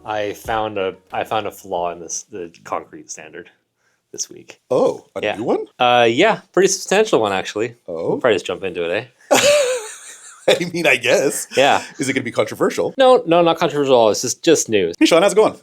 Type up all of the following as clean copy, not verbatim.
I found a flaw in the concrete standard this week. Oh, a Yeah. new one? Yeah, pretty substantial one actually. Oh. We'll probably just jump into it, eh? I mean, I guess. Yeah. Is it going to be controversial? No, not controversial at all. It's just news. Hey, Shawn, how's it going?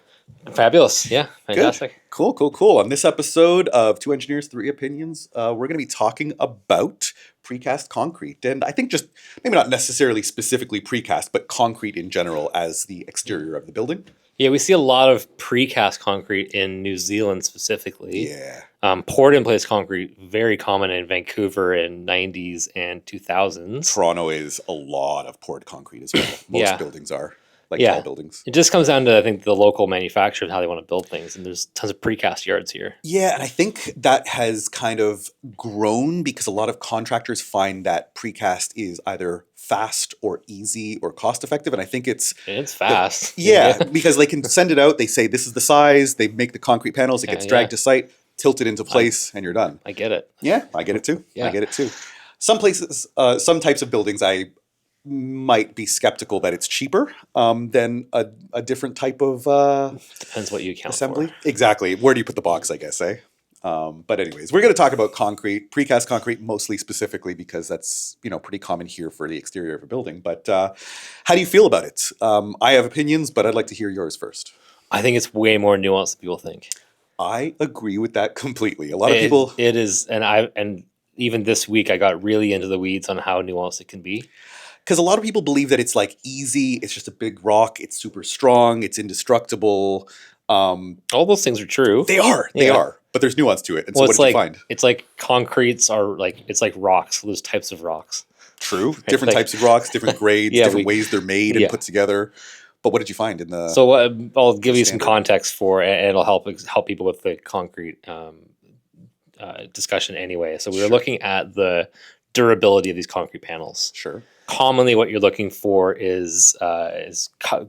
Fabulous. Yeah, fantastic. Good. Cool. On this episode of Two Engineers, Three Opinions, we're going to be talking about precast concrete. And I think just maybe not necessarily specifically precast, but concrete in general as the exterior of the building. Yeah, we see a lot of precast concrete in New Zealand specifically. Yeah. Poured in place concrete, very common in Vancouver in 90s and 2000s. Toronto is a lot of poured concrete as well. Most buildings are, like tall buildings. It just comes down to, I think, the local manufacturer and how they want to build things. And there's tons of precast yards here. Yeah, and I think that has kind of grown because a lot of contractors find that precast is either fast or easy or cost effective. And I think it's fast. Because they can send it out. They say, this is the size. They make the concrete panels. It gets dragged to site, tilted into place, and you're done. I get it. Yeah, I get it too. Yeah. I get it too. Some places, some types of buildings, I might be skeptical that it's cheaper than a different type of depends what you account assembly. for. Exactly. Where do you put the box, I guess, eh? But anyways, we're going to talk about concrete, precast concrete, mostly specifically because that's, pretty common here for the exterior of a building. But how do you feel about it? I have opinions, but I'd like to hear yours first. I think it's way more nuanced than people think. I agree with that completely. A lot of people... It is, and even this week I got really into the weeds on how nuanced it can be. Because a lot of people believe that it's like easy, it's just a big rock, it's super strong, it's indestructible. All those things are true. They are. But there's nuance to it. And so what did you find? It's like concretes are it's like rocks. There's types of rocks. True. Right? Different types of rocks, different grades, different ways they're made and put together. But what did you find in the... So I'll give you some context for, and it'll help people with the concrete discussion anyway. So we were looking at the durability of these concrete panels. Sure. Commonly, what you're looking for is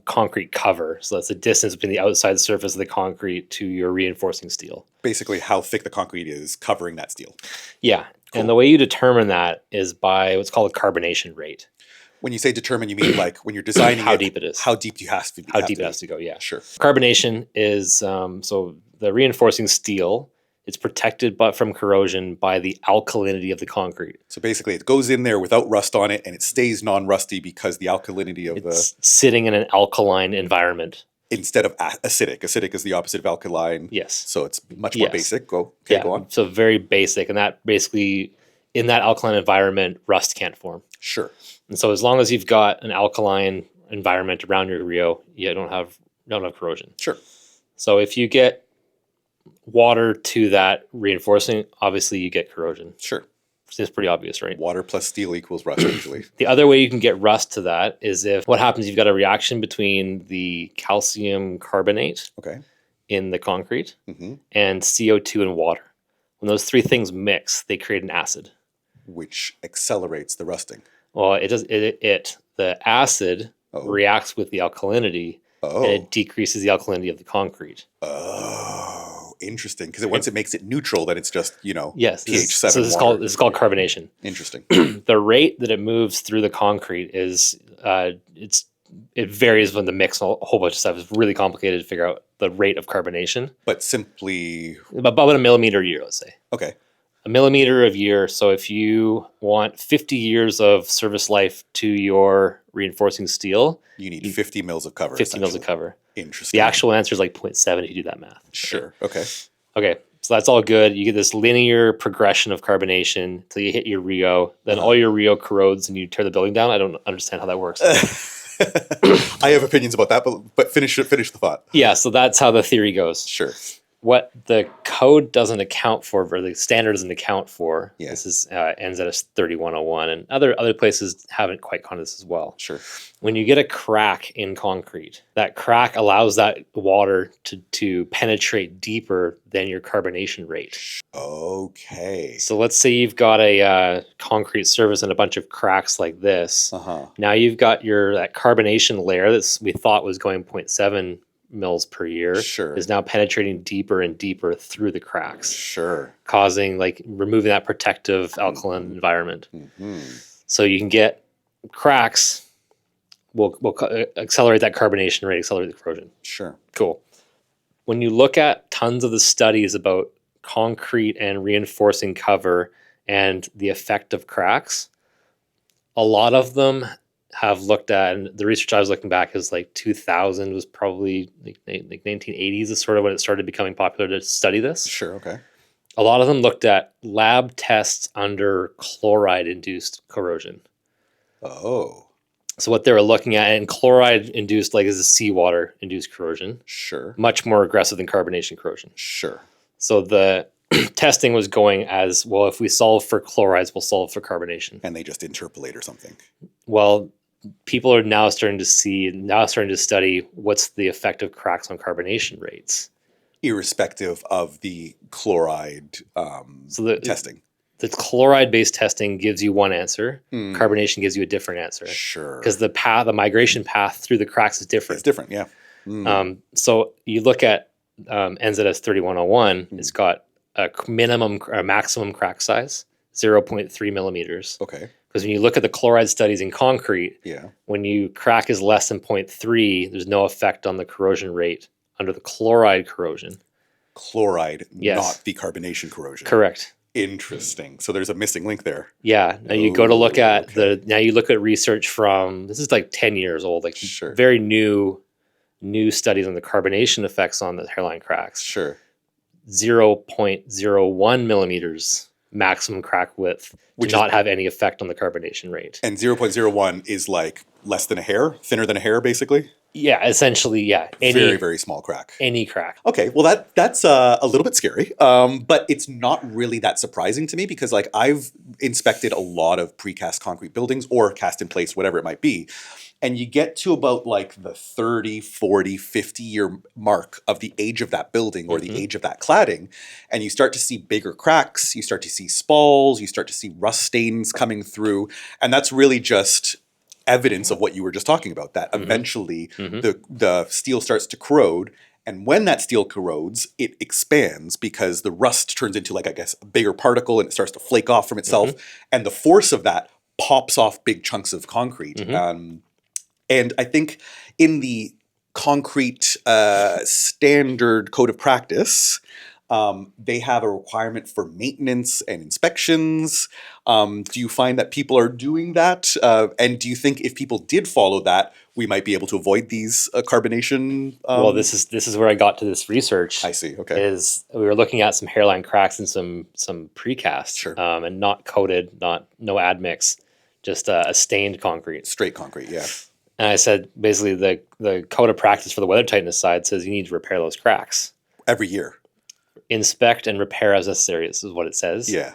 concrete cover. So that's the distance between the outside surface of the concrete to your reinforcing steel. Basically, how thick the concrete is covering that steel. Yeah. Cool. And the way you determine that is by what's called a carbonation rate. When you say determine, you mean like when you're designing how deep it is. How deep do you have to be? How deep it has to go, yeah. Sure. Carbonation is, so the reinforcing steel, it's protected from corrosion by the alkalinity of the concrete. So basically it goes in there without rust on it and it stays non-rusty because the alkalinity of it's sitting in an alkaline environment. Instead of acidic. Acidic is the opposite of alkaline. Yes. So it's much more basic. Go on. So very basic. And that basically, in that alkaline environment, rust can't form. Sure. And so as long as you've got an alkaline environment around your Rio, you don't have corrosion. Sure. So if you get water to that reinforcing, obviously you get corrosion. Sure. It's pretty obvious, right? Water plus steel equals rust usually. The other way you can get rust to that is if what happens, you've got a reaction between the calcium carbonate in the concrete and CO2 and water. When those three things mix, they create an acid. Which accelerates the rusting. Well, it does. The acid reacts with the alkalinity and it decreases the alkalinity of the concrete. Oh, interesting. Because once it makes it neutral, then it's just, yes, pH 7 So this is called carbonation. Interesting. The rate that it moves through the concrete is, it varies from the mix and a whole bunch of stuff. It's really complicated to figure out the rate of carbonation. But simply... About a millimeter a year, let's say. Okay. A millimeter a year. So if you want 50 years of service life to your reinforcing steel, you need 50 mils of cover. 50 mils of cover. Interesting. The actual answer is like 0.7 if you do that math. Sure. Okay. So that's all good. You get this linear progression of carbonation until you hit your Rio. Then all your Rio corrodes and you tear the building down. I don't understand how that works. I have opinions about that, but finish the thought. Yeah, so that's how the theory goes. Sure. What the code doesn't account for, or the standard doesn't account for, this is NZS 3101, and other places haven't quite caught this as well. Sure. When you get a crack in concrete, that crack allows that water to penetrate deeper than your carbonation rate. Okay. So let's say you've got a concrete surface and a bunch of cracks like this. Now you've got that carbonation layer that we thought was going 0.7 mils per year is now penetrating deeper and deeper through the cracks, causing removing that protective alkaline environment. So you can get cracks accelerate that carbonation rate, accelerate the corrosion. Sure. Cool. When you look at tons of the studies about concrete and reinforcing cover and the effect of cracks, a lot of them have looked at, and the research I was looking back is like 2000 was probably like 1980s is sort of when it started becoming popular to study this. Sure, okay. A lot of them looked at lab tests under chloride-induced corrosion. Oh. So what they were looking at, and chloride-induced like is a seawater-induced corrosion. Sure. Much more aggressive than carbonation corrosion. Sure. So the testing was going as, well, if we solve for chlorides, we'll solve for carbonation. And they just interpolate or something. Well, people are now starting to study what's the effect of cracks on carbonation rates. Irrespective of the chloride testing. The chloride-based testing gives you one answer. Carbonation gives you a different answer. Sure. Because the migration path through the cracks is different. It's different, yeah. So you look at NZS 3101, it's got a maximum crack size, 0.3 millimeters. Okay. Because when you look at the chloride studies in concrete, when you crack is less than 0.3, there's no effect on the corrosion rate under the chloride corrosion. Chloride, not the carbonation corrosion. Correct. Interesting. So there's a missing link there. Yeah. Now you go to look at you look at research from, this is like 10 years old, like very new studies on the carbonation effects on the hairline cracks. Sure. 0.01 millimeters maximum crack width do not have any effect on the carbonation rate. And 0.01 is like less than a hair, thinner than a hair, basically? Yeah, essentially, yeah. Very, very small crack. Any crack. Okay, well that's a little bit scary, but it's not really that surprising to me because like I've inspected a lot of precast concrete buildings or cast in place, whatever it might be. And you get to about like the 30, 40, 50-year mark of the age of that building or the age of that cladding, and you start to see bigger cracks, you start to see spalls, you start to see rust stains coming through, and that's really just evidence of what you were just talking about, that eventually the steel starts to corrode, and when that steel corrodes, it expands because the rust turns into like, I guess, a bigger particle and it starts to flake off from itself, and the force of that pops off big chunks of concrete. And I think in the concrete standard code of practice, they have a requirement for maintenance and inspections. Do you find that people are doing that? And do you think if people did follow that, we might be able to avoid these carbonation? Well, this is where I got to this research. I see. Okay. Is we were looking at some hairline cracks and some precast, and not coated, no admix, just a stained concrete, straight concrete. Yeah. And I said, basically, the code of practice for the weather tightness side says you need to repair those cracks every year. Inspect and repair as necessary. This is what it says. Yeah.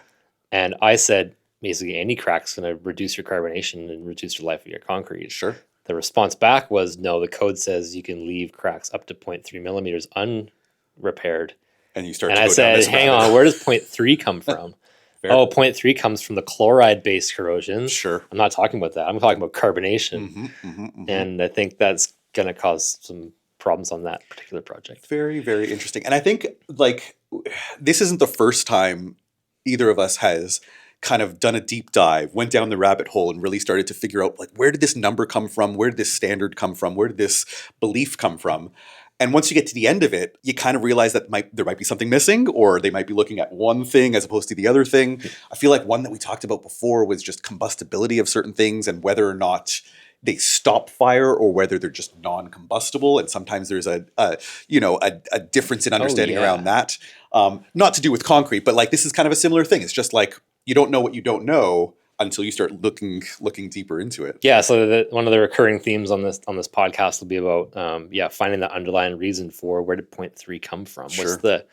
And I said, basically, any crack's going to reduce your carbonation and reduce your life of your concrete. Sure. The response back was, no, the code says you can leave cracks up to 0.3 millimeters unrepaired. And you start. And to I go said, down this hang rabbit. on, where does 0.3 come from? Oh, 0.3 comes from the chloride-based corrosion. Sure. I'm not talking about that. I'm talking about carbonation. And I think that's going to cause some problems on that particular project. Very, very interesting. And I think, like, this isn't the first time either of us has kind of done a deep dive, went down the rabbit hole and really started to figure out, like, where did this number come from? Where did this standard come from? Where did this belief come from? And once you get to the end of it, you kind of realize that there might be something missing, or they might be looking at one thing as opposed to the other thing. I feel like one that we talked about before was just combustibility of certain things and whether or not they stop fire or whether they're just non-combustible. And sometimes there's a difference in understanding around that. Not to do with concrete, but like this is kind of a similar thing. It's just like you don't know what you don't know until you start looking deeper into it. Yeah, so one of the recurring themes on this podcast will be about finding the underlying reason for where did 0.3 come from. Sure. What's the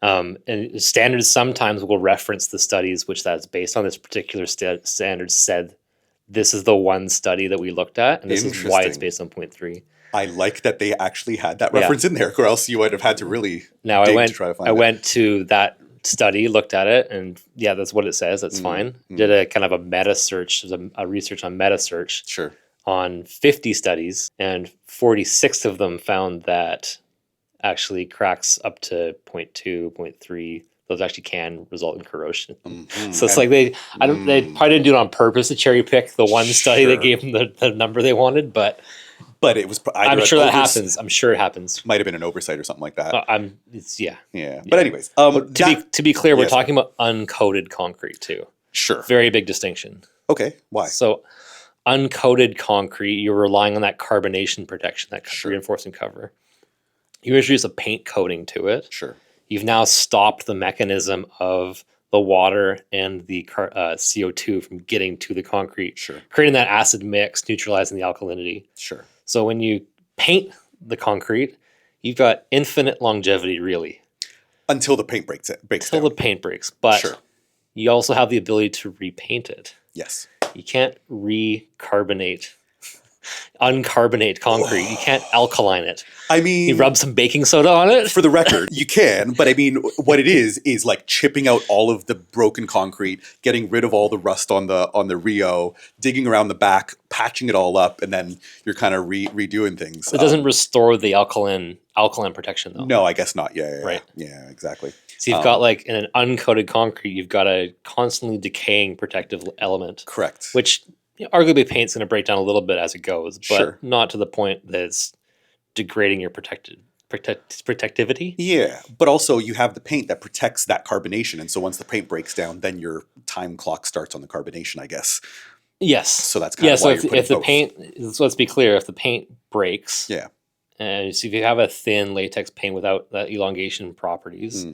and standards sometimes will reference the studies which that's based on. This particular standard said this is the one study that we looked at, and this is why it's based on 0.3. I like that they actually had that reference in there, or else you would have had to really I went to that study, looked at it, and yeah, that's what it says. That's fine. Did a kind of a meta search, a research on meta search on 50 studies, and 46 of them found that actually cracks up to 0.2, 0.3, those actually can result in corrosion. So it's like they probably didn't do it on purpose to cherry pick the one study that gave them the number they wanted, but it was either I'm sure that happens. I'm sure it happens. Might have been an oversight or something like that. Yeah. But anyways, to be clear, we're talking about uncoated concrete too. Sure. Very big distinction. Okay. Why? So uncoated concrete, you're relying on that carbonation protection, that reinforcing cover. You introduce a paint coating to it. Sure. You've now stopped the mechanism of the water and the CO2 from getting to the concrete. Sure. Creating that acid mix, neutralizing the alkalinity. Sure. So when you paint the concrete, you've got infinite longevity, really. Until the paint breaks Until the paint breaks. But you also have the ability to repaint it. Yes. You can't uncarbonate concrete. You can't alkaline it. I mean, you rub some baking soda on it. For the record, you can, but I mean, what it is like chipping out all of the broken concrete, getting rid of all the rust on the Rio, digging around the back, patching it all up, and then you're kind of redoing things. It doesn't restore the alkaline protection, though. No, I guess not. Yeah, right. Yeah, exactly. So you've got like in an uncoated concrete, you've got a constantly decaying protective element. Correct. Which arguably paint's going to break down a little bit as it goes, but not to the point that it's degrading your protectivity. Yeah, but also you have the paint that protects that carbonation, and so once the paint breaks down, then your time clock starts on the carbonation, I guess. Yes. So that's kind of why you're putting if the paint, so let's be clear, if the paint breaks, and so if you have a thin latex paint without that elongation properties,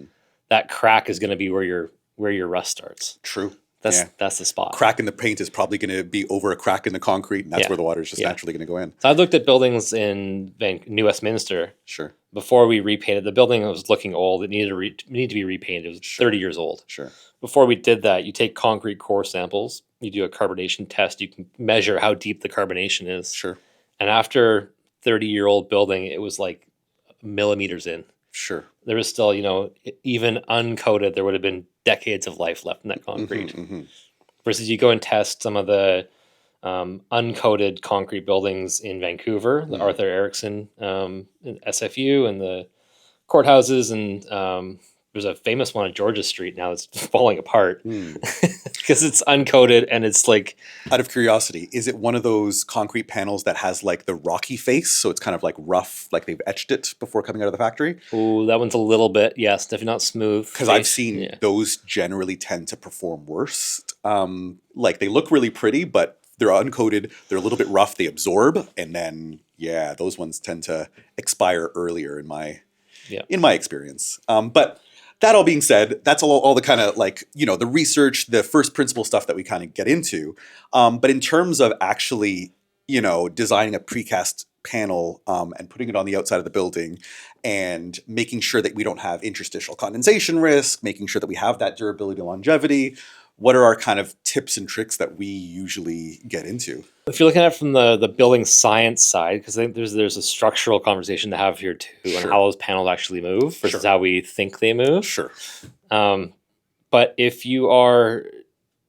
that crack is going to be where your rust starts. True. That's the spot. Crack in the paint is probably going to be over a crack in the concrete, and that's where the water is just naturally going to go in. So I looked at buildings in New Westminster. Sure. Before we repainted the building, it was looking old. It needed to be repainted. It was 30 years old. Sure. Before we did that, you take concrete core samples. You do a carbonation test. You can measure how deep the carbonation is. Sure. And after 30-year-old building, it was like millimeters in. Sure. There was still, even uncoated, there would have been decades of life left in that concrete. Versus you go and test some of the uncoated concrete buildings in Vancouver, the Arthur Erickson SFU and the courthouses, and there's a famous one on Georgia Street now that's falling apart because it's uncoated and it's like... Out of curiosity, is it one of those concrete panels that has like the rocky face, so it's kind of like rough, like they've etched it before coming out of the factory? Oh, that one's a little bit, yes, definitely not smooth. Because I've seen those generally tend to perform worse. Like they look really pretty, but they're uncoated, they're a little bit rough, they absorb, and then, those ones tend to expire earlier in my experience. But that all being said, that's all the kind of like, the research, the first principle stuff that we kind of get into. But in terms of actually, designing a precast panel and putting it on the outside of the building and making sure that we don't have interstitial condensation risk, making sure that we have that durability and longevity, what are our kind of tips and tricks that we usually get into? If you're looking at it from the building science side, because I think there's a structural conversation to have here too, on how those panels actually move versus how we think they move. Sure. But if you are,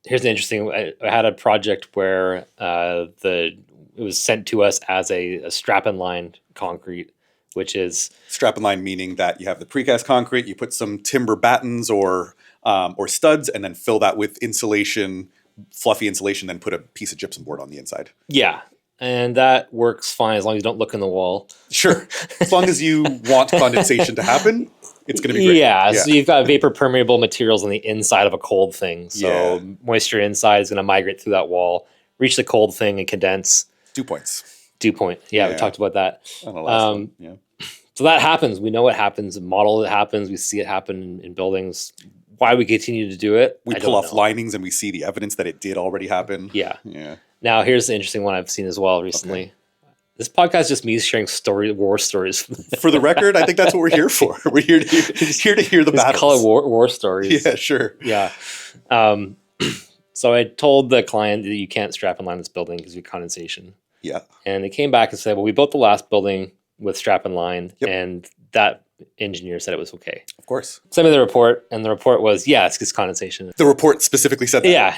here's the interesting. I had a project where it was sent to us as a strap and line concrete, which is strap and line, meaning that you have the precast concrete, you put some timber battens or studs, and then fill that with insulation, fluffy insulation, then put a piece of gypsum board on the inside. Yeah. And that works fine as long as you don't look in the wall. Sure. As long as you want condensation to happen, it's going to be great. Yeah. So you've got vapor permeable materials on the inside of a cold thing. So moisture inside is going to migrate through that wall, reach the cold thing and condense. Dew points. Dew point. Yeah, we talked about that. On the last one. Yeah. So that happens. We know what happens. Model it happens. We see it happen in buildings. Why we continue to do it, we pull off linings and we see the evidence that it did already happen. Yeah. Now here's the interesting one I've seen as well recently. Okay. This podcast is just me sharing war stories. For the record, I think that's what we're here for. We're here to hear the battles. Call it war stories. Yeah, sure. Yeah. So I told the client that you can't strap and line this building because of condensation. Yeah. And they came back and said, well, we built the last building with strap and line, and that engineer said it was okay. Of course. Sent me the report, and the report was, it's because condensation. The report specifically said that? Yeah.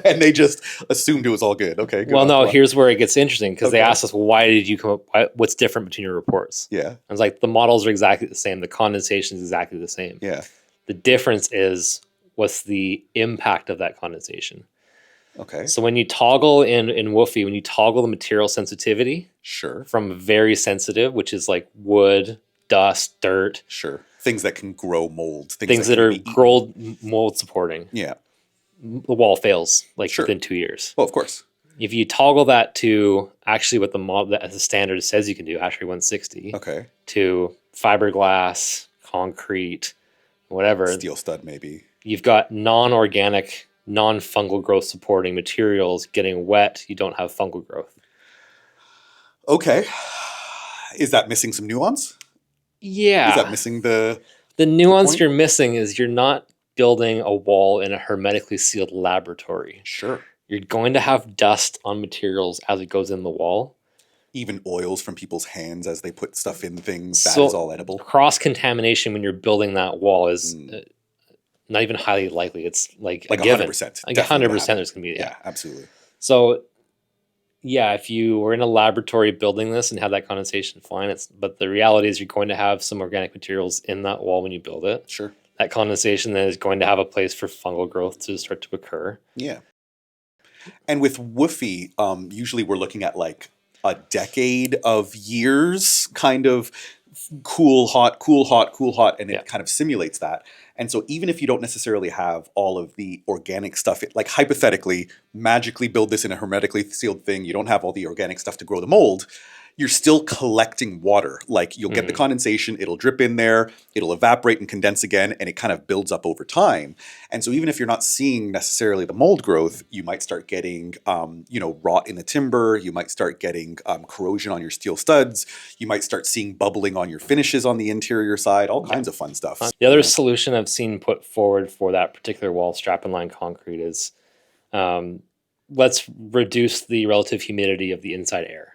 And they just assumed it was all good. Okay. Well, no, here's where it gets interesting, because they asked us, well, why did you come up, what's different between your reports? Yeah. I was like, the models are exactly the same. The condensation is exactly the same. Yeah. The difference is what's the impact of that condensation. Okay. So when you toggle in Woofy, when you toggle the material sensitivity, sure, from very sensitive, which is like wood, dust, dirt, sure, things that can grow mold, things that are mold supporting, yeah, the wall fails like sure, within 2 years. Well, of course. If you toggle that to actually what the model as a standard says you can do, ASHRAE 160, okay, to fiberglass, concrete, whatever, steel stud maybe, you've got non-organic, non-fungal growth supporting materials getting wet. You don't have fungal growth. Okay. Is that missing some nuance? Yeah. Is that missing the nuance you're missing is you're not building a wall in a hermetically sealed laboratory. Sure. You're going to have dust on materials as it goes in the wall. Even oils from people's hands as they put stuff in things, that is all edible. Cross-contamination when you're building that wall is not even highly likely. It's like a 100%. Like 100% there's going to be. Yeah, absolutely. So yeah, if you were in a laboratory building this and had that condensation, fine. But the reality is you're going to have some organic materials in that wall when you build it. Sure. That condensation then is going to have a place for fungal growth to start to occur. Yeah. And with Woofy, usually we're looking at like a decade of years, kind of cool, hot, and it kind of simulates that. And so even if you don't necessarily have all of the organic stuff, like hypothetically, magically build this in a hermetically sealed thing, you don't have all the organic stuff to grow the mold, you're still collecting water. Like you'll get the condensation, it'll drip in there, it'll evaporate and condense again, and it kind of builds up over time. And so even if you're not seeing necessarily the mold growth, you might start getting, rot in the timber, you might start getting corrosion on your steel studs, you might start seeing bubbling on your finishes on the interior side, all kinds of fun stuff. The other solution I've seen put forward for that particular wall, strap and line concrete, is let's reduce the relative humidity of the inside air.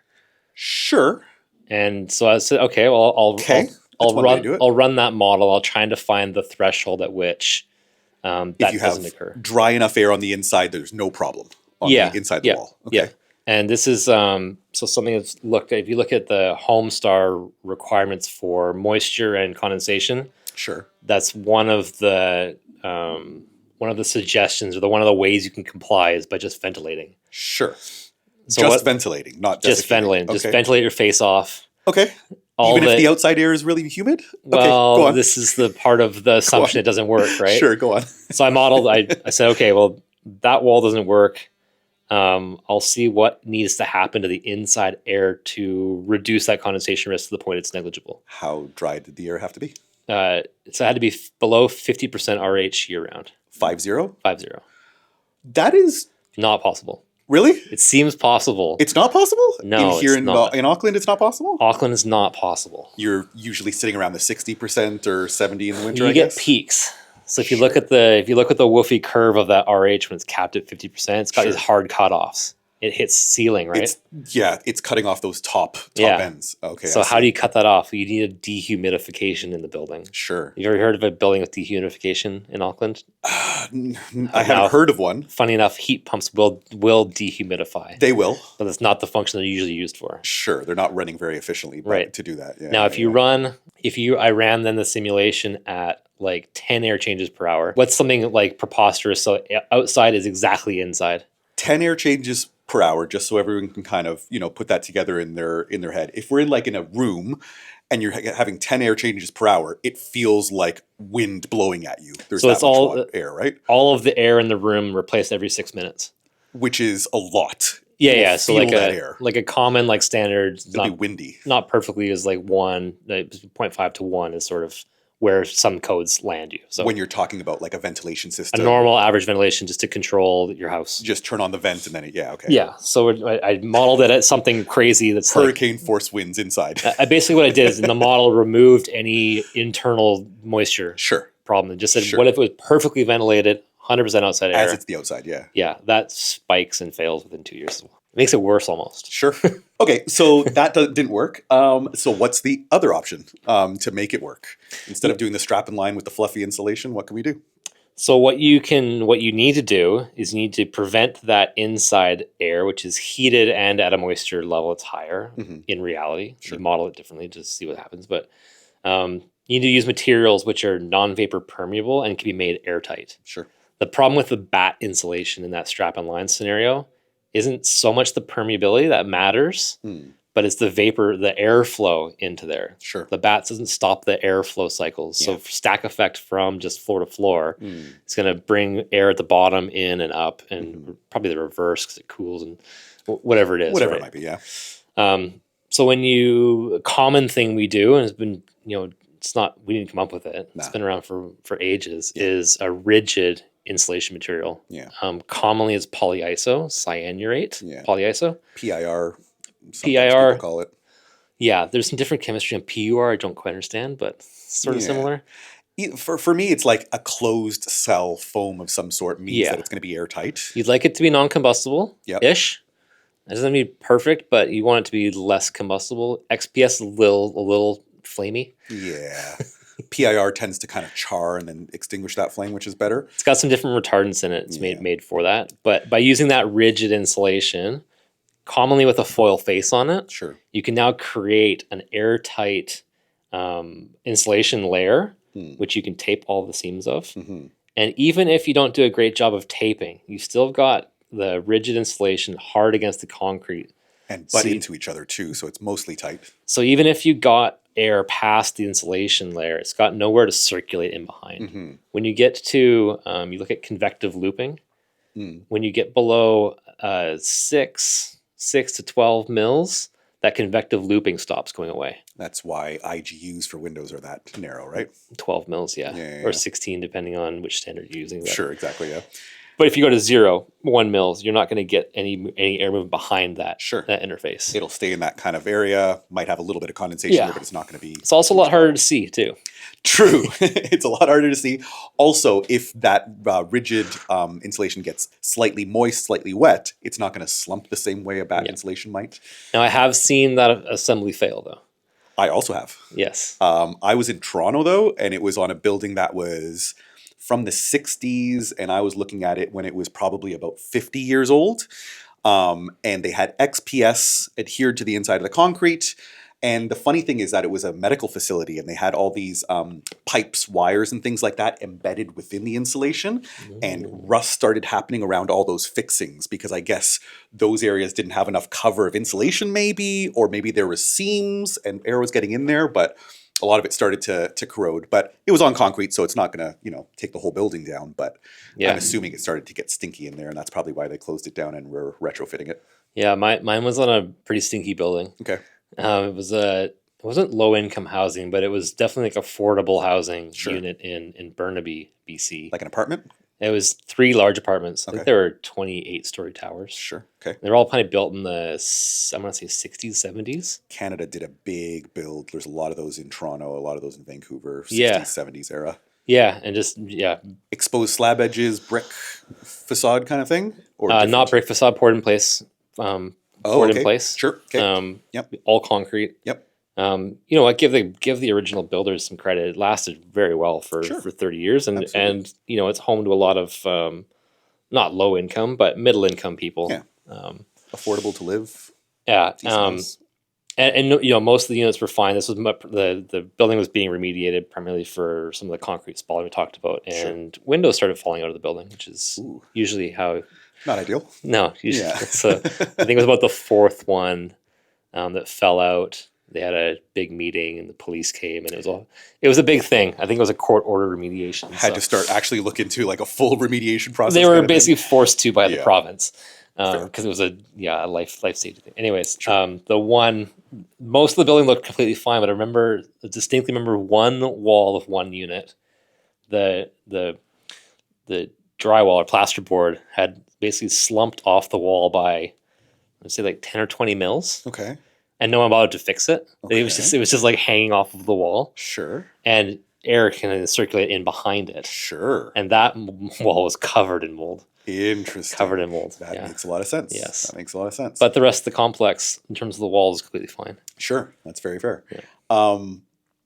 Sure. And so I said, okay, well, I'll run that model. I'll try to find the threshold at which that doesn't occur. Dry enough air on the inside, there's no problem on the inside the wall. Okay. Yeah. And this is so something that's looked at. If you look at the Homestar requirements for moisture and condensation, sure, that's one of the suggestions, or one of the ways you can comply is by just ventilating. Sure. So ventilating, not just ventilating. Okay. Just ventilate your face off. Okay. Even if the outside air is really humid? Well, okay, go on. This is the part of the assumption it doesn't work, right? Sure, go on. So I modeled, I said, okay, well, that wall doesn't work. I'll see what needs to happen to the inside air to reduce that condensation risk to the point it's negligible. How dry did the air have to be? So it had to be below 50% RH year round. 50? 50. That is not possible. Really? It seems possible. It's not possible? No, in Auckland, it's not possible? Auckland is not possible. You're usually sitting around the 60% or 70 in the winter, You get peaks. So if you look at the Woofy curve of that RH when it's capped at 50%, it's got these hard cutoffs. It hits ceiling, right? It's cutting off those top ends. Okay. So how do you cut that off? You need a dehumidification in the building. Sure. You ever heard of a building with dehumidification in Auckland? I haven't heard of one. Funny enough, heat pumps will dehumidify. They will. But that's not the function they're usually used for. Sure. They're not running very efficiently to do that. Yeah, now, I ran then the simulation at like 10 air changes per hour. What's something like preposterous? So outside is exactly inside. 10 air changes per hour, just so everyone can kind of, put that together in their head. If we're in a room and you're having 10 air changes per hour, it feels like wind blowing at you. There's that much air, right? All of the air in the room replaced every 6 minutes. Which is a lot. Yeah. So like a common standard, it'll be windy. Not perfectly is 0.5 to 1 is sort of where some codes land you. So when you're talking about a ventilation system, a normal average ventilation just to control your house, just turn on the vent and then So I modeled it at something crazy that's hurricane force winds inside. Basically what I did is in the model removed any internal moisture problem and just said what if it was perfectly ventilated, 100% outside air, as it's the outside. That spikes and fails within 2 years. It makes it worse almost. Sure. Okay, so that didn't work. So what's the other option to make it work? Instead of doing the strap and line with the fluffy insulation, what can we do? So what you need to do is you need to prevent that inside air, which is heated and at a moisture level that's higher in reality. You model it differently to see what happens. But You need to use materials which are non-vapor permeable and can be made airtight. Sure. The problem with the batt insulation in that strap-on line scenario isn't so much the permeability that matters, but it's the vapor, the airflow into there. Sure. The batts doesn't stop the airflow cycles. So stack effect from just floor to floor, it's going to bring air at the bottom in and up, and probably the reverse because it cools and whatever it is. Whatever it might be, yeah. So a common thing we do, and it's been, it's not, we didn't come up with it. It's been around for ages, is a rigid insulation material. Yeah. Commonly it's polyiso, cyanurate, polyiso. PIR. PIR. People call it. Yeah, there's some different chemistry on PUR I don't quite understand, but sort of similar. For me, it's like a closed cell foam of some sort means that it's going to be airtight. You'd like it to be non-combustible-ish. It doesn't mean perfect, but you want it to be less combustible. XPS is a little flamey. Yeah. PIR tends to kind of char and then extinguish that flame, which is better. It's got some different retardants in it. It's made for that. But by using that rigid insulation, commonly with a foil face on it, you can now create an airtight insulation layer, which you can tape all the seams of. And even if you don't do a great job of taping, you still got the rigid insulation hard against the concrete. And butt into each other too, so it's mostly tight. So even if you got air past the insulation layer, it's got nowhere to circulate in behind. When you get to, you look at convective looping, when you get below 6 to 12 mils, that convective looping stops going away. That's why IGUs for windows are that narrow, right? 12 mils, or 16, depending on which standard you're using. Sure, exactly, yeah. But if you go to 1 mils, you're not going to get any air movement behind that, that interface. It'll stay in that kind of area, might have a little bit of condensation there, but it's not going to be... It's also a lot harder to see, too. True. It's a lot harder to see. Also, if that rigid insulation gets slightly moist, slightly wet, it's not going to slump the same way a batt insulation might. Now, I have seen that assembly fail, though. I also have. Yes. I was in Toronto, though, and it was on a building that was from the 60s, and I was looking at it when it was probably about 50 years old. And they had XPS adhered to the inside of the concrete. And the funny thing is that it was a medical facility, and they had all these pipes, wires, and things like that embedded within the insulation. And rust started happening around all those fixings because I guess those areas didn't have enough cover of insulation maybe, or maybe there was seams and air was getting in there, but a lot of it started to corrode. But it was on concrete, so it's not going to, take the whole building down. But I'm assuming it started to get stinky in there, and that's probably why they closed it down and were retrofitting it. Yeah, mine was on a pretty stinky building. Okay. It wasn't low income housing, but it was definitely like affordable housing unit in Burnaby, BC. Like an apartment? It was 3 large apartments. I think there were 28-story towers. Sure. Okay. They were all kind of built in the, I'm going to say 60s, 70s. Canada did a big build. There's a lot of those in Toronto, a lot of those in Vancouver, 60s, 70s era. Yeah, and just, Exposed slab edges, brick facade kind of thing? Or not brick facade, poured in place. Poured in place. Sure. Okay. All concrete. Yep. You know what? Give the original builders some credit. It lasted very well for 30 years, and it's home to a lot of not low income but middle income people. Yeah. Affordable to live. Yeah. And most of the units were fine. This was the building was being remediated primarily for some of the concrete spalling we talked about, and windows started falling out of the building, which is usually how. Not ideal. No, usually. I think it was about the 4th one that fell out. They had a big meeting and the police came, and it was a big thing. I think it was a court order remediation. Had to start actually look into like a full remediation process. They were basically forced to by the province because it was a life safety thing. Anyways, most of the building looked completely fine, but I distinctly remember one wall of one unit. The drywall or plasterboard had basically slumped off the wall by, let's say, like 10 or 20 mils. Okay. And no one bothered to fix it. Okay. It was just like hanging off of the wall. Sure. And air can circulate in behind it. Sure. And that wall was covered in mold. Interesting. Covered in mold. That makes a lot of sense. Yes. That makes a lot of sense. But the rest of the complex, in terms of the walls, is completely fine. Sure. That's very fair. Yeah.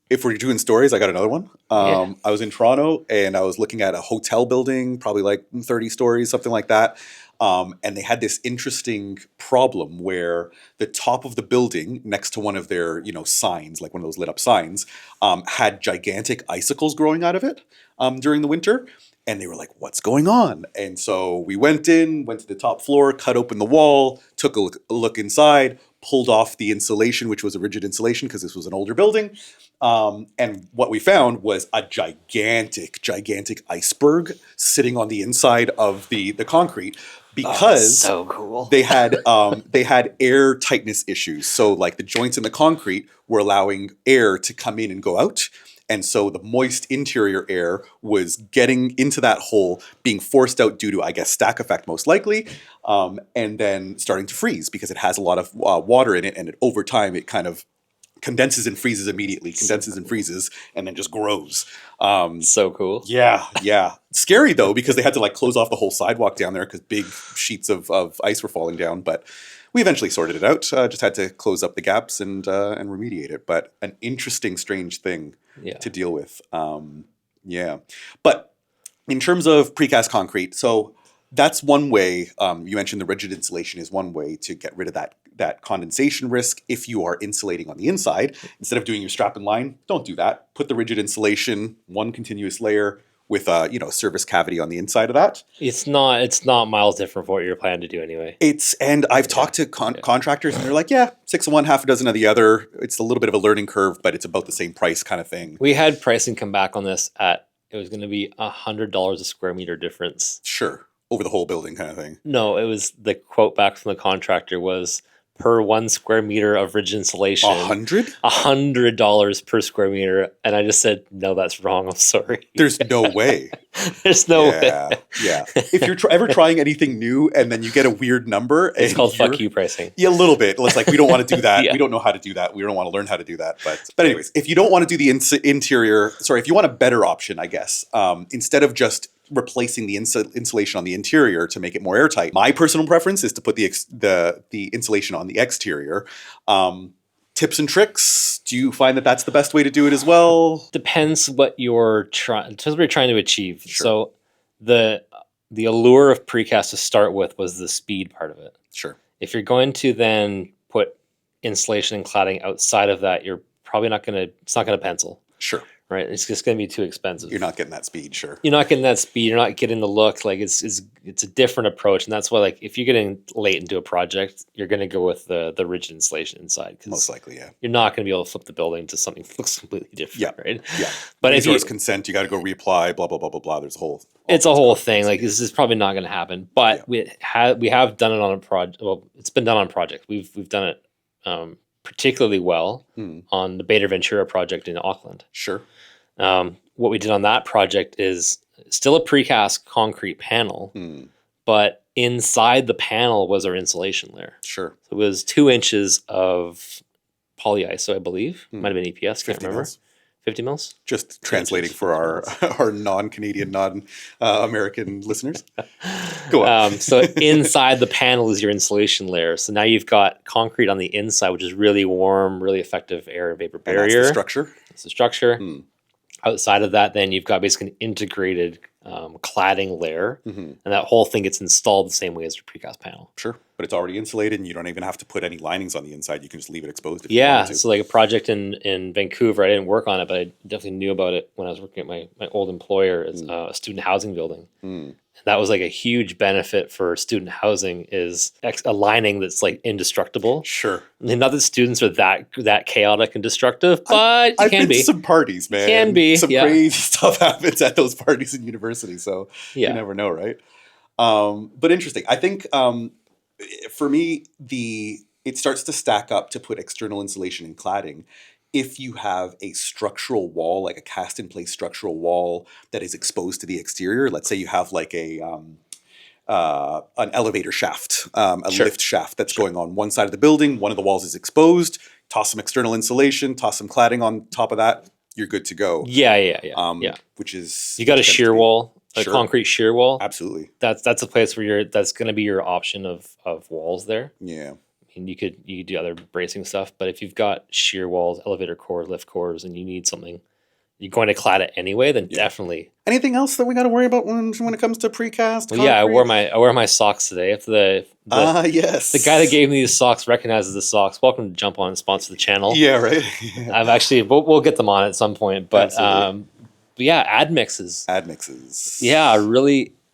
If we're doing stories, I got another one. I was in Toronto, and I was looking at a hotel building, probably like 30 stories, something like that. And they had this interesting problem where the top of the building next to one of their, signs, like one of those lit up signs, had gigantic icicles growing out of it during the winter. And they were like, what's going on? And so we went to the top floor, cut open the wall, took a look inside, pulled off the insulation, which was a rigid insulation because this was an older building. And what we found was a gigantic iceberg sitting on the inside of the concrete because so cool. they had air tightness issues. So like the joints in the concrete were allowing air to come in and go out. And so the moist interior air was getting into that hole, being forced out due to, I guess, stack effect most likely, and then starting to freeze because it has a lot of water in it. And over time, it kind of condenses and freezes immediately, and then just grows. So cool. Yeah. Scary, though, because they had to like close off the whole sidewalk down there because big sheets of ice were falling down. But we eventually sorted it out. Just had to close up the gaps and remediate it. But an interesting, strange thing to deal with. But in terms of precast concrete, so that's one way. You mentioned the rigid insulation is one way to get rid of that condensation risk. If you are insulating on the inside, instead of doing your strap and line, don't do that. Put the rigid insulation, one continuous layer with a service cavity on the inside of that. It's not miles different from what you're planning to do anyway. And I've talked to contractors and they're like, 6 of one, half a dozen of the other. It's a little bit of a learning curve, but it's about the same price kind of thing. We had pricing come back on this at, it was going to be $100 a square meter difference. Sure. Over the whole building kind of thing. No, it was the quote back from the contractor was per 1 square meter of rigid insulation. $100 per square meter. And I just said, no, that's wrong. I'm sorry. There's no way. There's no way. Yeah. If you're ever trying anything new and then you get a weird number. It's called fuck you pricing. Yeah, a little bit. It's like, we don't want to do that. We don't know how to do that. We don't want to learn how to do that. But anyways, if you don't want to do the interior, if you want a better option, I guess, instead of just replacing the insulation on the interior to make it more airtight. My personal preference is to put the insulation on the exterior. Tips and tricks? Do you find that that's the best way to do it as well? Depends what you're trying to achieve. Sure. So the allure of precast to start with was the speed part of it. Sure. If you're going to then put insulation and cladding outside of that, you're probably it's not gonna pencil. Sure. Right, it's just going to be too expensive. You're not getting that speed, sure. You're not getting that speed. You're not getting the look. Like it's a different approach, and that's why, like, if you're getting late into a project, you're going to go with the rigid insulation inside. Most likely, yeah. You're not going to be able to flip the building to something that looks completely different, right? Yeah. But if you consent, you got to go reapply. Blah blah blah blah blah. There's a whole. It's a whole thing. Like this is probably not going to happen. But we have done it on a project. Well, it's been done on project. We've done it particularly well on the Beta Ventura project in Auckland. Sure. What we did on that project is still a precast concrete panel, but inside the panel was our insulation layer. Sure. So it was 2 inches of polyiso, I believe. Might have been EPS, can't remember. Mils. 50 mils? Just translating for our non-Canadian, non-American listeners. Go on. So inside the panel is your insulation layer. So now you've got concrete on the inside, which is really warm, really effective air and vapor barrier. And that's the structure? That's the structure. Outside of that, then you've got basically an integrated cladding layer, and that whole thing gets installed the same way as your precast panel. Sure, but it's already insulated, and you don't even have to put any linings on the inside. You can just leave it exposed if you want to. So like a project in Vancouver, I didn't work on it, but I definitely knew about it when I was working at my old employer as a student housing building. And that was like a huge benefit for student housing is a lining that's like indestructible. Sure. And not that students are that chaotic and destructive, but I've can been be. to some parties, man. Can be. Some crazy stuff happens at those parties in university, so you never know, right? But interesting. I think for me, it starts to stack up to put external insulation and cladding if you have a structural wall, like a cast-in-place structural wall that is exposed to the exterior. Let's say you have like an elevator shaft, lift shaft that's going on one side of the building. One of the walls is exposed. Toss some external insulation, toss some cladding on top of that. You're good to go. Yeah. Which is you got a shear wall, a concrete shear wall. Absolutely. That's a place where that's going to be your option of walls there. Yeah. And you could do other bracing stuff, but if you've got shear walls, elevator core, lift cores, and you need something you're going to clad it anyway, then definitely. Anything else that we got to worry about when it comes to precast? Well, yeah, I wore my socks today. If yes, the guy that gave me these socks recognizes the socks, welcome to jump on and sponsor the channel. Yeah, right. I've actually we'll get them on at some point, but yeah, Admixtures. Yeah,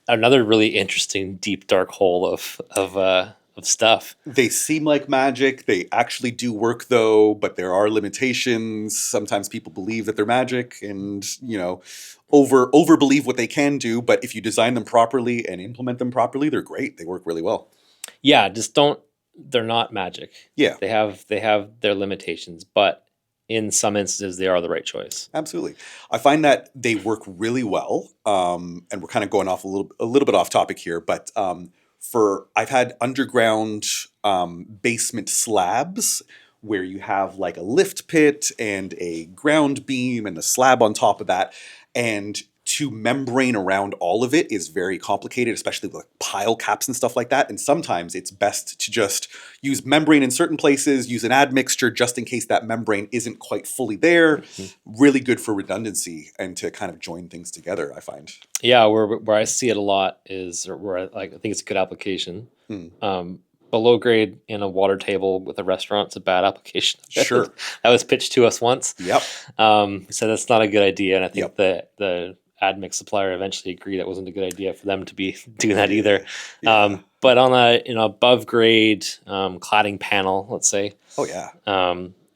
another really interesting deep dark hole of stuff. They seem like magic. They actually do work though, but there are limitations. Sometimes people believe that they're magic and, over believe what they can do. But if you design them properly and implement them properly, they're great. They work really well. Yeah, they're not magic. Yeah. They have their limitations, but in some instances they are the right choice. Absolutely. I find that they work really well. And we're kind of going off a little bit off topic here, but I've had underground basement slabs where you have like a lift pit and a ground beam and a slab on top of that. And to membrane around all of it is very complicated, especially with pile caps and stuff like that. And sometimes it's best to just use membrane in certain places, use an admixture just in case that membrane isn't quite fully there. Mm-hmm. Really good for redundancy and to kind of join things together, I find. Yeah, where I see it a lot is where I think it's a good application. Below grade in a water table with a restaurant, it's a bad application. Sure. That was pitched to us once. Yep. So that's not a good idea. And I think the Admix supplier eventually agreed that wasn't a good idea for them to be doing that either. Yeah. But on a above grade cladding panel, let's say. Oh yeah.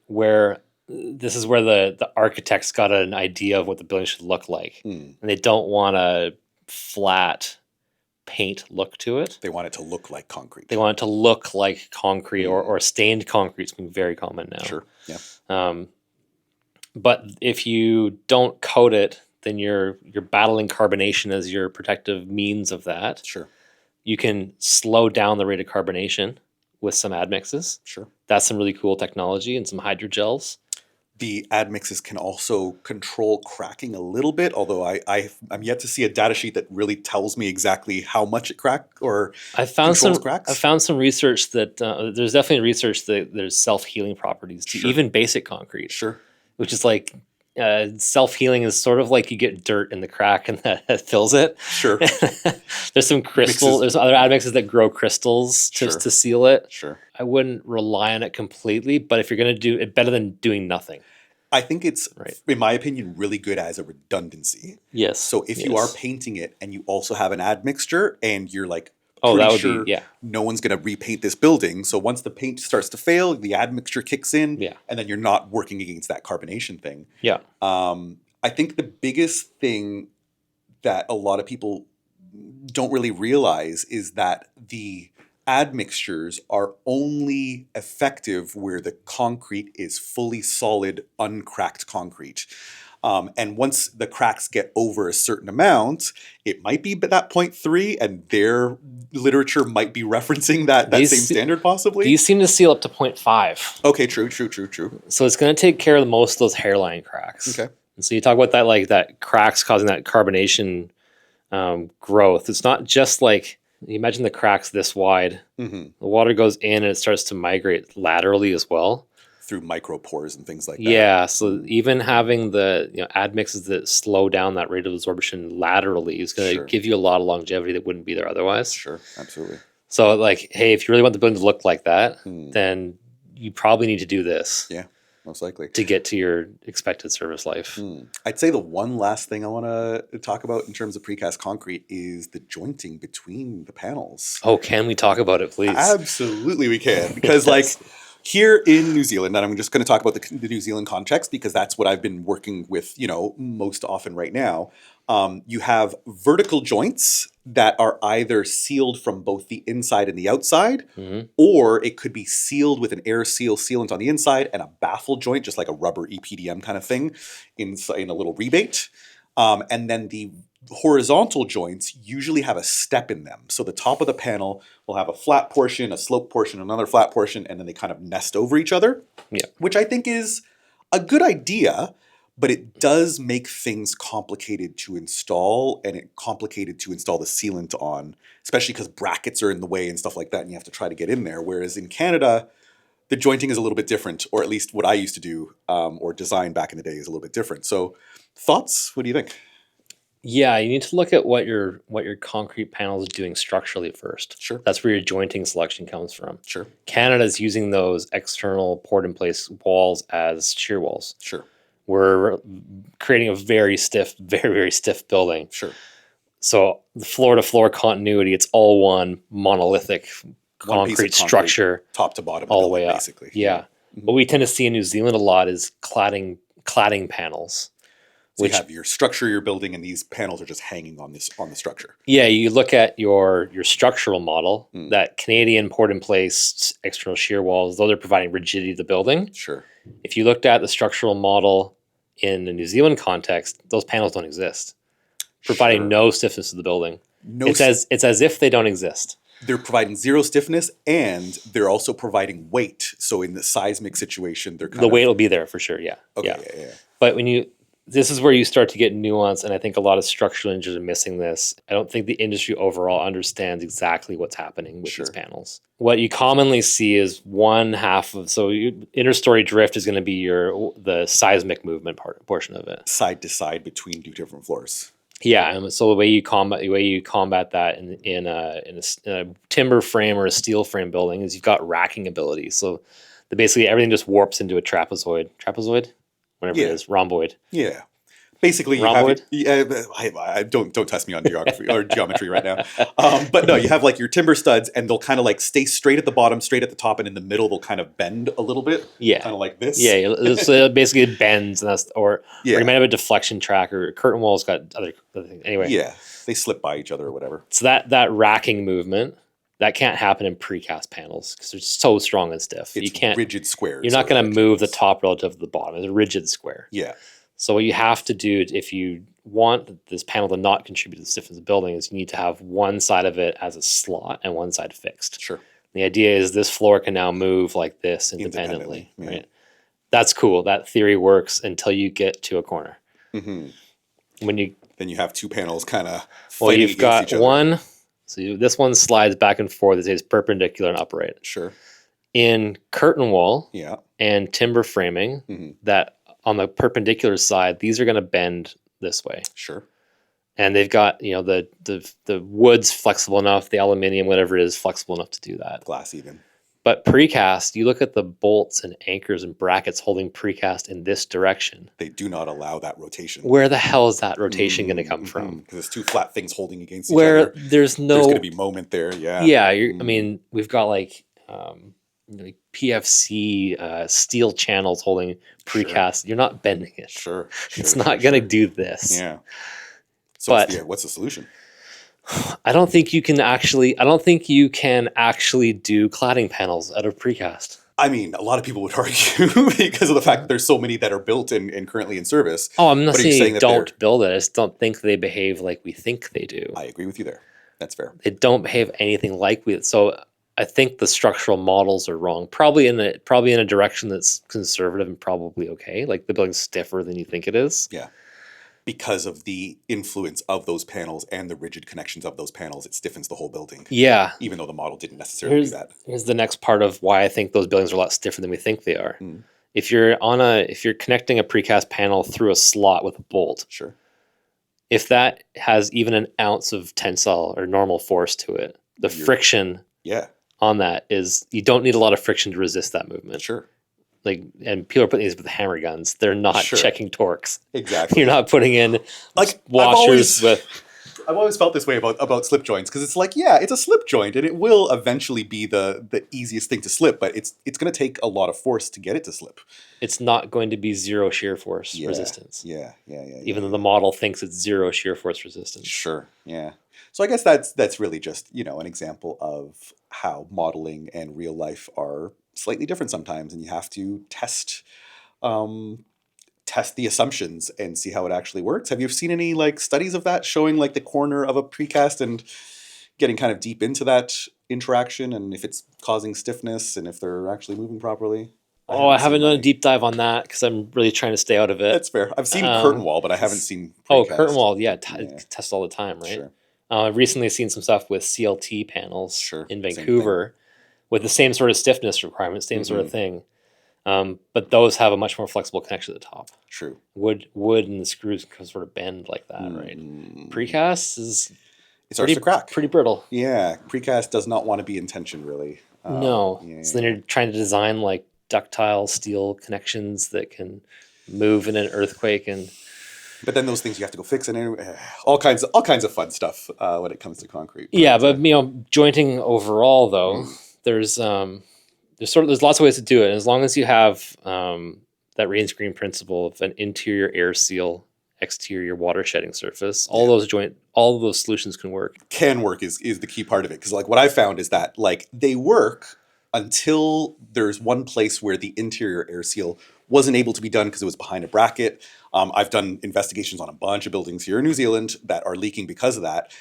Where this is where the architects got an idea of what the building should look like, and they don't want a flat paint look to it. They want it to look like concrete. They want it to look like concrete or stained concrete. It's been very common now. Sure. Yeah. But if you don't coat it, then you're battling carbonation as your protective means of that. Sure. You can slow down the rate of carbonation with some admixes. Sure. That's some really cool technology and some hydrogels. The admixes can also control cracking a little bit, although I'm yet to see a data sheet that really tells me exactly how much it cracks or controls cracks. I found some research that there's definitely research that there's self-healing proproperties to even basic concrete. Sure. Which is like self-healing is sort of like you get dirt in the crack and that fills it. Sure. There's some crystal. There's other admixes that grow crystals to seal it. Sure. I wouldn't rely on it completely, but if you're going to do it, better than doing nothing. I think it's, in my opinion, really good as a redundancy. Yes. So if you are painting it and you also have an admixture and you're like, no one's going to repaint this building. So once the paint starts to fail, the admixture kicks in, and then you're not working against that carbonation thing. Yeah. I think the biggest thing that a lot of people don't really realize is that the admixtures are only effective where the concrete is fully solid, uncracked concrete. And once the cracks get over a certain amount, it might be that 0.3, and their literature might be referencing that same standard possibly. These seem to seal up to 0.5. Okay, true. So it's going to take care of most of those hairline cracks. Okay. And so you talk about that, that cracks causing that carbonation growth. It's not just like, you imagine the cracks this wide. Mm-hmm. The water goes in and it starts to migrate laterally as well. Through micropores and things like that. Yeah, so even having the admixes that slow down that rate of absorption laterally is going to give you a lot of longevity that wouldn't be there otherwise. Sure, absolutely. So hey, if you really want the building to look like that, then you probably need to do this. Yeah, most likely. To get to your expected service life. I'd say the one last thing I want to talk about in terms of precast concrete is the jointing between the panels. Oh, can we talk about it, please? Absolutely we can. Because here in New Zealand, and I'm just going to talk about the New Zealand context because that's what I've been working with, most often right now. You have vertical joints that are either sealed from both the inside and the outside, or it could be sealed with an air seal sealant on the inside and a baffle joint, just like a rubber EPDM kind of thing, in a little rebate. And then the horizontal joints usually have a step in them. So the top of the panel will have a flat portion, a slope portion, another flat portion, and then they kind of nest over each other, which I think is a good idea, but it does make things complicated to install, and it's complicated to install the sealant on, especially because brackets are in the way and stuff like that, and you have to try to get in there. Whereas in Canada, the jointing is a little bit different, or at least what I used to do or design back in the day is a little bit different. So thoughts? What do you think? Yeah, you need to look at what your concrete panel is doing structurally first. Sure. That's where your jointing selection comes from. Sure. Canada's using those external poured-in-place walls as shear walls. Sure. We're creating a very, very stiff building. Sure. So the floor-to-floor continuity, it's all one monolithic concrete structure, top to bottom, all the way up. Basically. Yeah. Mm-hmm. What we tend to see in New Zealand a lot is cladding panels. So you have your structure you're building, and these panels are just hanging on the structure. Yeah, you look at your structural model, that Canadian poured-in-place external shear walls, those are providing rigidity to the building. Sure. If you looked at the structural model in the New Zealand context, those panels don't exist, providing no stiffness to the building. It's as if they don't exist. They're providing zero stiffness, and they're also providing weight. So in the seismic situation, they're the weight will be there for sure. Yeah. Okay. Yeah. But this is where you start to get nuance, and I think a lot of structural engineers are missing this. I don't think the industry overall understands exactly what's happening with these panels. What you commonly see is one half of interstory drift is going to be the seismic movement portion of it, side to side between two different floors. Yeah, and so the way you combat that in a timber frame or a steel frame building is you've got racking ability. So basically everything just warps into a trapezoid, whatever it is, rhomboid. Yeah. Basically, you rhomboid? I don't test me on geography or geometry right now. But no, you have like your timber studs, and they'll kind of like stay straight at the bottom, straight at the top, and in the middle they'll kind of bend a little bit. Yeah, kind of like this. Yeah, so basically it bends, and or you might have a deflection track, or curtain wall's got other things. Anyway, yeah, they slip by each other or whatever. So that racking movement, that can't happen in precast panels because they're so strong and stiff. It's you can't rigid squares. You're not going to move the top relative to the bottom. It's a rigid square. Yeah. So what you have to do if you want this panel to not contribute to the stiffness of the building is you need to have one side of it as a slot and one side fixed. Sure. The idea is this floor can now move like this independently. Right? That's cool. That theory works until you get to a corner. Mm-hmm. Then you have two panels kind of fighting you've got each other. One. So this one slides back and forth. It stays perpendicular and upright. Sure. In curtain wall and timber framing, that on the perpendicular side, these are going to bend this way. Sure. And they've got, the wood's flexible enough, the aluminum, whatever it is, flexible enough to do that. Glass even. But precast, you look at the bolts and anchors and brackets holding precast in this direction. They do not allow that rotation. Where the hell is that rotation going to come from? Because it's two flat things holding against each other. There's going to be moment there, yeah. Yeah, I mean, we've got like PFC steel channels holding precast. Sure. You're not bending it. Sure. It's not going to do this. Yeah. So what's the solution? I don't think you can actually do cladding panels out of precast. I mean, a lot of people would argue because of the fact that there's so many that are built and currently in service. Oh, I'm not saying don't build it. I just don't think they behave like we think they do. I agree with you there. That's fair. They don't behave anything like we. So I think the structural models are wrong. Probably in a direction that's conservative and probably okay. Like the building's stiffer than you think it is. Yeah. Because of the influence of those panels and the rigid connections of those panels, it stiffens the whole building. Yeah. Even though the model didn't necessarily do that. Here's the next part of why I think those buildings are a lot stiffer than we think they are. If you're connecting a precast panel through a slot with a bolt, sure. If that has even an ounce of tensile or normal force to it, the friction on that is, you don't need a lot of friction to resist that movement. Sure. And people are putting these with hammer guns. They're not checking torques. Exactly. You're not putting in washers I've always felt this way about slip joints, because it's like, yeah, it's a slip joint and it will eventually be the easiest thing to slip, but it's going to take a lot of force to get it to slip. It's not going to be zero shear force resistance. Yeah. Even though the model thinks it's zero shear force resistance. Sure. Yeah. So I guess that's really just, an example of how modeling and real life are slightly different sometimes, and you have to test the assumptions and see how it actually works. Have you seen any studies of that showing the corner of a precast and getting kind of deep into that interaction, and if it's causing stiffness and if they're actually moving properly? I haven't done a deep dive on that because I'm really trying to stay out of it. That's fair. I've seen curtain wall, but I haven't seen precast. Curtain wall, test all the time, right? Sure. I've recently seen some stuff with CLT panels in Vancouver, with the same sort of stiffness requirement, same sort of thing. But those have a much more flexible connection at the top. True. Wood and the screws can sort of bend like that, right? Precast it starts to crack. Pretty brittle. Yeah, precast does not want to be in tension, really. No. So then you're trying to design like ductile steel connections that can move in an earthquake, but then those things you have to go fix, and all kinds of fun stuff when it comes to concrete. But jointing overall though, there's lots of ways to do it, and as long as you have that rain screen principle of an interior air seal, exterior water shedding surface, all of those solutions can work. Can work is the key part of it, because like what I found is that like they work until there's one place where the interior air seal wasn't able to be done because it was behind a bracket. I've done investigations on a bunch of buildings here in New Zealand that are leaking because of that.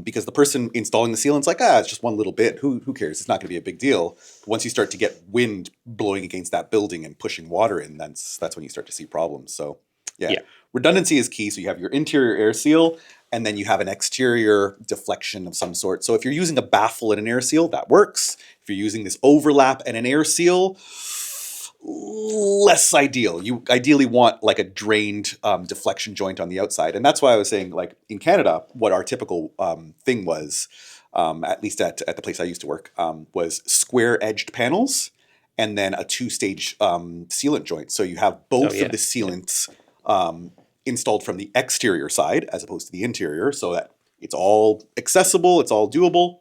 Because the person installing the sealant's like, it's just one little bit. Who cares? It's not going to be a big deal. But once you start to get wind blowing against that building and pushing water in, that's when you start to see problems. So yeah. Redundancy is key. So you have your interior air seal, and then you have an exterior deflection of some sort. So if you're using a baffle and an air seal, that works. If you're using this overlap and an air seal, less ideal. You ideally want like a drained deflection joint on the outside. And that's why I was saying, like in Canada, what our typical thing was, at least at the place I used to work, was square-edged panels and then a two-stage sealant joint. So you have both of the sealants installed from the exterior side as opposed to the interior, so that it's all accessible, it's all doable.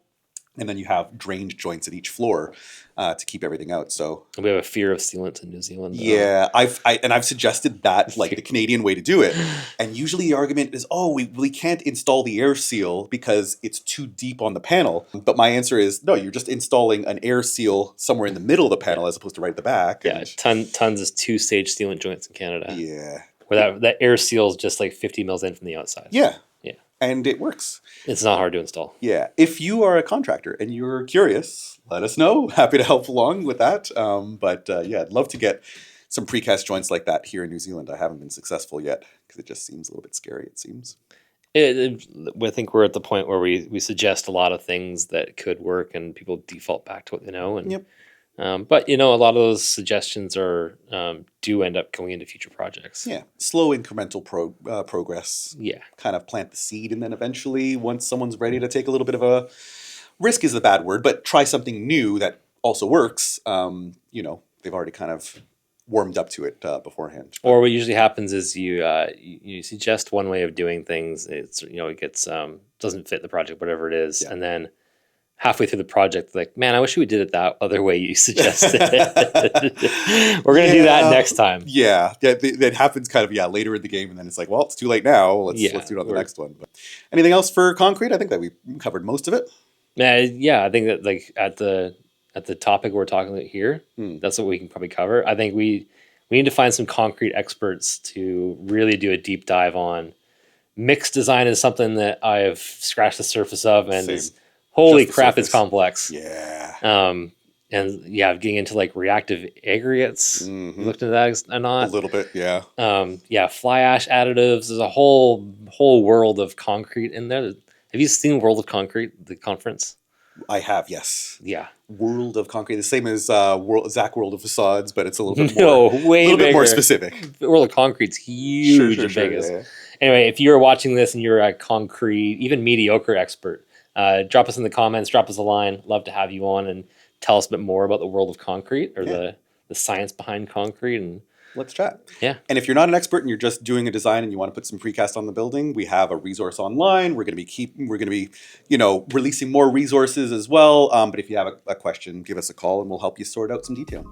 And then you have drained joints at each floor to keep everything out. So we have a fear of sealants in New Zealand. Yeah, I've suggested that, like the Canadian way to do it. And usually the argument is, we can't install the air seal because it's too deep on the panel. But my answer is, no, you're just installing an air seal somewhere in the middle of the panel as opposed to right at the back. Yeah, tons is two-stage sealant joints in Canada. Yeah. Where that air seal is just like 50 mils in from the outside. Yeah. And it works. It's not hard to install. Yeah. If you are a contractor and you're curious, let us know. Happy to help along with that. I'd love to get some precast joints like that here in New Zealand. I haven't been successful yet because it just seems a little bit scary, it seems. I think we're at the point where we suggest a lot of things that could work and people default back to what they know. And, but a lot of those suggestions do end up going into future projects. Yeah, slow incremental progress. Yeah, kind of plant the seed, and then eventually, once someone's ready to take a little bit of a risk, is the bad word, but try something new that also works. They've already kind of warmed up to it beforehand. Or what usually happens is you suggest one way of doing things. It gets doesn't fit the project, whatever it is, and then halfway through the project, like, man, I wish we did it that other way you suggested. We're going to do that next time. Yeah. That happens kind of, later in the game. And then it's like, well, it's too late now. Let's do it on the next one. But anything else for concrete? I think that we covered most of it. I think that like at the topic we're talking about here, that's what we can probably cover. I think we need to find some concrete experts to really do a deep dive on. Mixed design is something that I've scratched the surface of, and holy crap, it's complex. Yeah. Getting into like reactive aggregates. Looked into that or not? A little bit, yeah. Fly ash additives. There's a whole world of concrete in there. Have you seen World of Concrete, the conference? I have, yes. Yeah. World of Concrete, the same as Zach World of Façades, but it's a little bit more, bit more specific. World of Concrete's huge in Vegas. Yeah. Anyway, if you're watching this and you're a concrete, even mediocre expert, drop us in the comments, drop us a line. Love to have you on and tell us a bit more about the world of concrete or the science behind concrete, and let's chat. Yeah. And if you're not an expert and you're just doing a design and you want to put some precast on the building, we have a resource online. We're going to be releasing more resources as well. But if you have a question, give us a call and we'll help you sort out some detail.